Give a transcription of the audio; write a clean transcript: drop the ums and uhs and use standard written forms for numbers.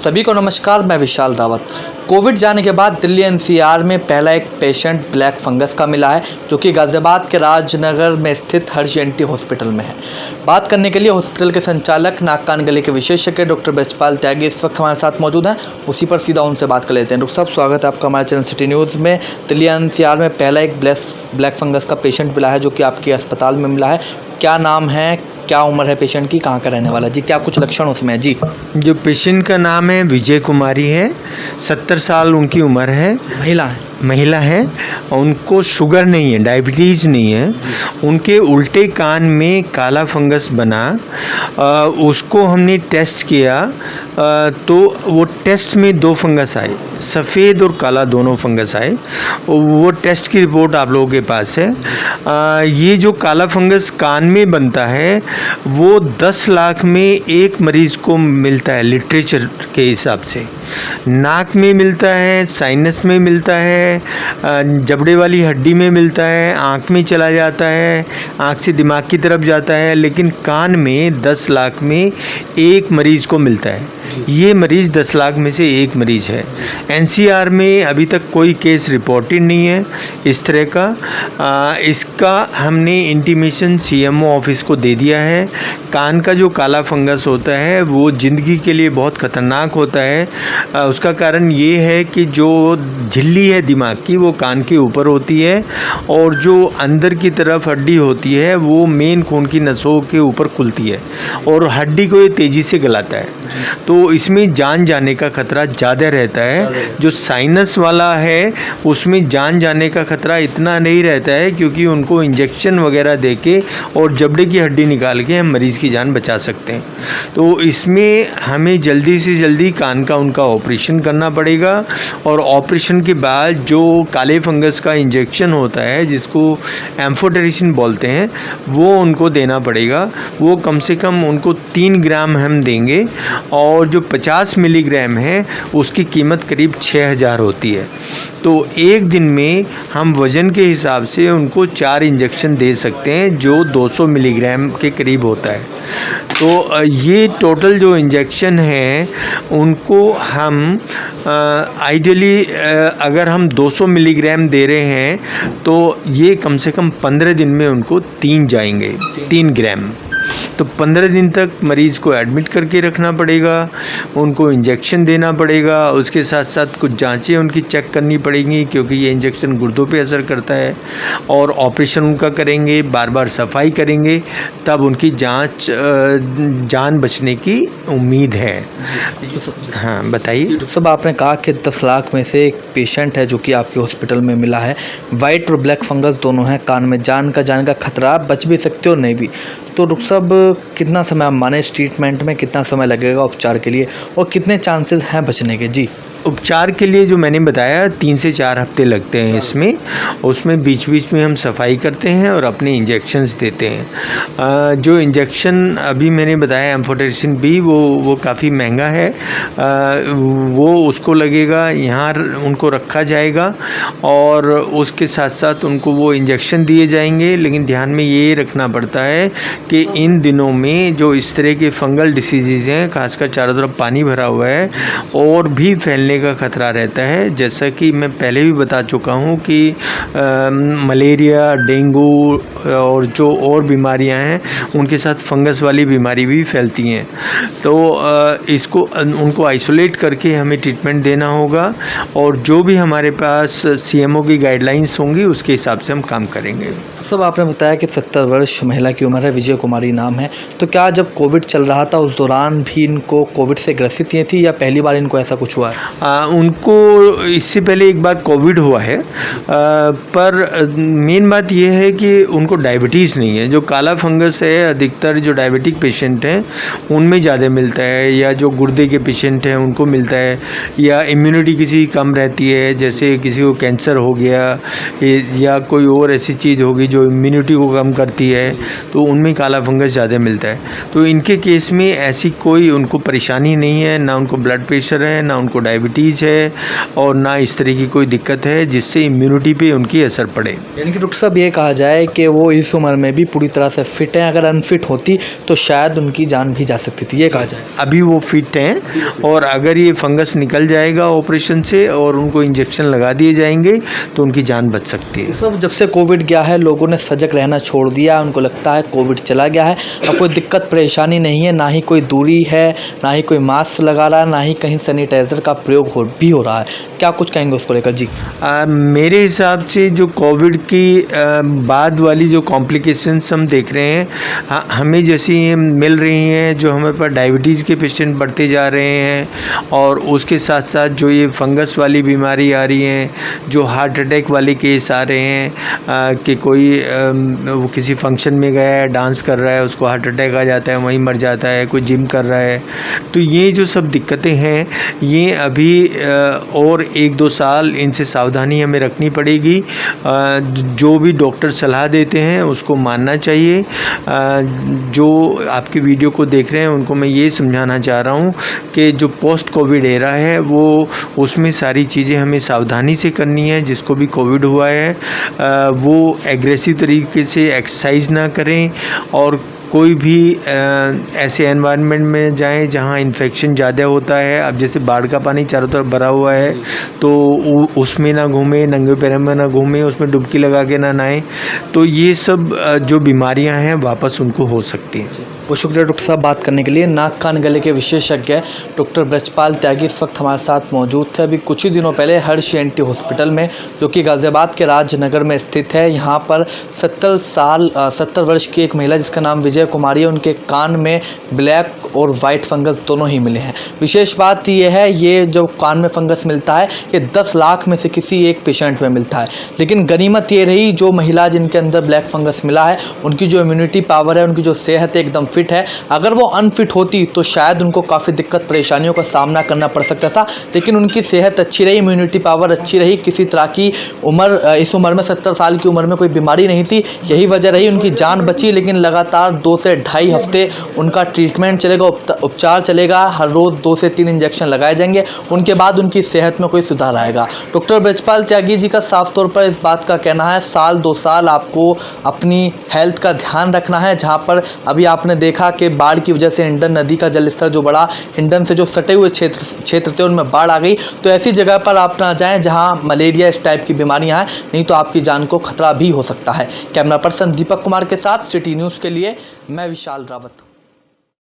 सभी को नमस्कार, मैं विशाल रावत। कोविड जाने के बाद दिल्ली एनसीआर में पहला एक पेशेंट ब्लैक फंगस का मिला है, जो कि गाज़ियाबाद के राजनगर में स्थित हर्ष एनटी हॉस्पिटल में है। बात करने के लिए हॉस्पिटल के संचालक, नाक कान गले के विशेषज्ञ डॉक्टर ब्रजपाल त्यागी इस वक्त हमारे साथ मौजूद हैं। उसी पर सीधा उनसे बात कर लेते हैं। डॉक्टर साहब, स्वागत है आपका हमारे चैनल सिटी न्यूज़ में। दिल्ली एनसीआर में पहला एक ब्लैक फंगस का पेशेंट मिला है, जो कि आपके अस्पताल में मिला है। क्या नाम है, क्या उम्र है पेशेंट की, कहाँ का रहने वाला जी, क्या कुछ लक्षण उसमें है जी? जो पेशेंट का नाम है विजय कुमारी है, 70 साल उनकी उम्र है। महिला है। उनको शुगर नहीं है, डायबिटीज़ नहीं है। उनके उल्टे कान में काला फंगस बना, उसको हमने टेस्ट किया तो वो टेस्ट में 2 फंगस आए, सफ़ेद और काला दोनों फंगस आए। वो टेस्ट की रिपोर्ट आप लोगों के पास है। ये जो काला फंगस कान में बनता है वो 10 लाख में एक मरीज़ को मिलता है लिटरेचर के हिसाब से। नाक में मिलता है, साइनस में मिलता है, जबड़े वाली हड्डी में मिलता है, आँख में चला जाता है, आँख से दिमाग की तरफ जाता है, लेकिन कान में 10 लाख में एक मरीज़ को मिलता है। ये मरीज़ 10 लाख में से एक मरीज़ है। एनसीआर में अभी तक कोई केस रिपोर्टेड नहीं है इस तरह का। इसका हमने इंटीमेशन सीएमओ ऑफिस को दे दिया है। कान का जो काला फंगस होता है वो ज़िंदगी के लिए बहुत ख़तरनाक होता है। उसका कारण ये है कि जो झिल्ली है दिमाग की वो कान के ऊपर होती है, और जो अंदर की तरफ हड्डी होती है वो मेन खून की नसों के ऊपर खुलती है, और हड्डी को ये तेज़ी से गलाता है। तो इसमें जान जाने का खतरा ज़्यादा रहता है। जो साइनस वाला है उसमें जान जाने का खतरा इतना नहीं रहता है, क्योंकि उनको इंजेक्शन वगैरह देके और जबड़े की हड्डी निकाल के हम मरीज़ की जान बचा सकते हैं। तो इसमें हमें जल्दी से जल्दी कान का उनका ऑपरेशन करना पड़ेगा, और ऑपरेशन के बाद जो काले फंगस का इंजेक्शन होता है जिसको एम्फोटेरिसिन बोलते हैं वो उनको देना पड़ेगा। वो कम से कम उनको 3 ग्राम हम देंगे, और जो 50 मिलीग्राम है उसकी कीमत करीब 6000 होती है। तो एक दिन में हम वज़न के हिसाब से उनको 4 इंजेक्शन दे सकते हैं, जो 200 मिलीग्राम के करीब होता है। तो ये टोटल जो इंजेक्शन है उनको हम आइडियली अगर हम 200 मिलीग्राम दे रहे हैं तो ये कम से कम 15 दिन में उनको 3 जाएंगे, 3 ग्राम। तो 15 दिन तक मरीज़ को एडमिट करके रखना पड़ेगा, उनको इंजेक्शन देना पड़ेगा। उसके साथ साथ कुछ जांचें उनकी चेक करनी पड़ेंगी, क्योंकि ये इंजेक्शन गुर्दों पे असर करता है। और ऑपरेशन उनका करेंगे, बार बार सफाई करेंगे, तब उनकी जान बचने की उम्मीद है। हाँ, बताइए। सब आपने कहा कि 10 लाख में से एक पेशेंट है जो कि आपके हॉस्पिटल में मिला है। वाइट और ब्लैक फंगस दोनों हैं कान में। जान का खतरा, बच भी सकते हो नहीं भी। तो डॉक्टर साहब, कितना समय आप माने इस ट्रीटमेंट में, कितना समय लगेगा उपचार के लिए, और कितने चांसेस हैं बचने के जी? उपचार के लिए जो मैंने बताया 3 से 4 हफ्ते लगते हैं इसमें। उसमें बीच बीच में हम सफाई करते हैं और अपने इंजेक्शन्स देते हैं। जो इंजेक्शन अभी मैंने बताया एम्फोटेरिसिन बी, वो काफ़ी महंगा है। वो उसको लगेगा, यहाँ उनको रखा जाएगा, और उसके साथ साथ उनको वो इंजेक्शन दिए जाएंगे। लेकिन ध्यान में ये रखना पड़ता है कि इन दिनों में जो इस तरह के फंगल डिसीज़ हैं, खासकर चारों तरफ पानी भरा हुआ है, और भी फैलने का खतरा रहता है। जैसा कि मैं पहले भी बता चुका हूँ कि मलेरिया, डेंगू और जो और बीमारियाँ हैं उनके साथ फंगस वाली बीमारी भी फैलती हैं। तो इसको उनको आइसोलेट करके हमें ट्रीटमेंट देना होगा, और जो भी हमारे पास सीएमओ की गाइडलाइंस होंगी उसके हिसाब से हम काम करेंगे। सब आपने बताया कि 70 वर्ष महिला की उम्र है, विजय कुमारी नाम है। तो क्या जब कोविड चल रहा था उस दौरान भी इनको कोविड से ग्रसित ये थी, या पहली बार इनको ऐसा कुछ हुआ है? उनको इससे पहले एक बार कोविड हुआ है, पर मेन बात यह है कि उनको डायबिटीज़ नहीं है। जो काला फंगस है अधिकतर जो डायबिटिक पेशेंट हैं उनमें ज़्यादा मिलता है, या जो गुर्दे के पेशेंट हैं उनको मिलता है, या इम्यूनिटी किसी कम रहती है, जैसे किसी को कैंसर हो गया या कोई और ऐसी चीज़ होगी जो इम्यूनिटी को कम करती है, तो उनमें काला फंगस ज़्यादा मिलता है। तो इनके केस में ऐसी कोई उनको परेशानी नहीं है, ना उनको ब्लड प्रेशर है, ना उनको डायबिटीज़ डायबिटीज़ है और ना इस तरह की कोई दिक्कत है जिससे इम्यूनिटी पे उनकी असर पड़े। यानी कि डॉक्टर साहब ये कहा जाए कि वो इस उम्र में भी पूरी तरह से फिट हैं, अगर अनफिट होती तो शायद उनकी जान भी जा सकती थी, ये कहा जाए। अभी वो फिट हैं और अगर ये फंगस निकल जाएगा ऑपरेशन से और उनको इंजेक्शन लगा दिए जाएंगे तो उनकी जान बच सकती है। सब जब से कोविड गया है लोगों ने सजग रहना छोड़ दिया, उनको लगता है कोविड चला गया है, अब कोई दिक्कत परेशानी नहीं है, ना ही कोई दूरी है, ना ही कोई मास्क लगा रहा है, ना ही कहीं सैनिटाइज़र का प्रयोग हो रहा है। क्या कुछ कहेंगे उसको लेकर जी? मेरे हिसाब से जो कोविड की बाद वाली जो कॉम्प्लिकेशंस हम देख रहे हैं, हमें जैसी मिल रही हैं, जो हमें पर डायबिटीज़ के पेशेंट बढ़ते जा रहे हैं और उसके साथ साथ जो ये फंगस वाली बीमारी आ रही हैं, जो हार्ट अटैक वाले केस आ रहे हैं कि कोई वो किसी फंक्शन में गया है, डांस कर रहा है, उसको हार्ट अटैक आ जाता है, वहीं मर जाता है, कोई जिम कर रहा है, तो ये जो सब दिक्कतें हैं ये अभी और 1-2 साल इनसे सावधानी हमें रखनी पड़ेगी। जो भी डॉक्टर सलाह देते हैं उसको मानना चाहिए। जो आपकी वीडियो को देख रहे हैं उनको मैं ये समझाना चाह रहा हूँ कि जो पोस्ट कोविड एरा है वो उसमें सारी चीज़ें हमें सावधानी से करनी है। जिसको भी कोविड हुआ है वो एग्रेसिव तरीके से एक्सरसाइज ना करें और कोई भी ऐसे एनवायरनमेंट में जाएं जहां इन्फेक्शन ज़्यादा होता है। अब जैसे बाढ़ का पानी चारों तरफ भरा हुआ है तो उसमें ना घूमें, नंगे पैरों में ना घूमें, उसमें डुबकी लगा के ना नहाएं, तो ये सब जो बीमारियां हैं वापस उनको हो सकती हैं। बहुत शुक्रिया डॉक्टर साहब बात करने के लिए। नाक कान गले के विशेषज्ञ डॉक्टर ब्रजपाल त्यागी इस वक्त हमारे साथ मौजूद थे। अभी कुछ ही दिनों पहले हर्ष ENT हॉस्पिटल में, जो कि गाज़ियाबाद के राजनगर में स्थित है, यहाँ पर 70 वर्ष की एक महिला जिसका नाम विजय कुमारी है, उनके कान में ब्लैक और वाइट फंगस दोनों ही मिले हैं। विशेष बात यह है, ये जो कान में फंगस मिलता है ये 10 लाख में से किसी एक पेशेंट में मिलता है। लेकिन गनीमत ये रही, जो महिला जिनके अंदर ब्लैक फंगस मिला है उनकी जो इम्यूनिटी पावर है, उनकी जो सेहत है एकदम फिट है। अगर वो अनफिट होती तो शायद उनको काफ़ी दिक्कत परेशानियों का सामना करना पड़ सकता था, लेकिन उनकी सेहत अच्छी रही, इम्यूनिटी पावर अच्छी रही, किसी तरह की इस उम्र में 70 साल की उम्र में कोई बीमारी नहीं थी। यही वजह रही उनकी जान बची। लेकिन लगातार 2 से ढाई हफ्ते उनका ट्रीटमेंट चलेगा, उपचार चलेगा, हर रोज़ 2 से 3 इंजेक्शन लगाए जाएंगे, उनके बाद उनकी सेहत में कोई सुधार आएगा। डॉक्टर ब्रजपाल त्यागी जी का साफ तौर पर इस बात का कहना है, साल 2 साल आपको अपनी हेल्थ का ध्यान रखना है। जहाँ पर अभी आपने देखा कि बाढ़ की वजह से हिंडन नदी का जलस्तर जो बढ़ा, हिंडन से जो सटे हुए क्षेत्र थे उनमें बाढ़ आ गई, तो ऐसी जगह पर आप ना जाएं जहां मलेरिया इस टाइप की बीमारियां हैं, नहीं तो आपकी जान को खतरा भी हो सकता है। कैमरा पर्सन दीपक कुमार के साथ सिटी न्यूज़ के लिए मैं विशाल रावत।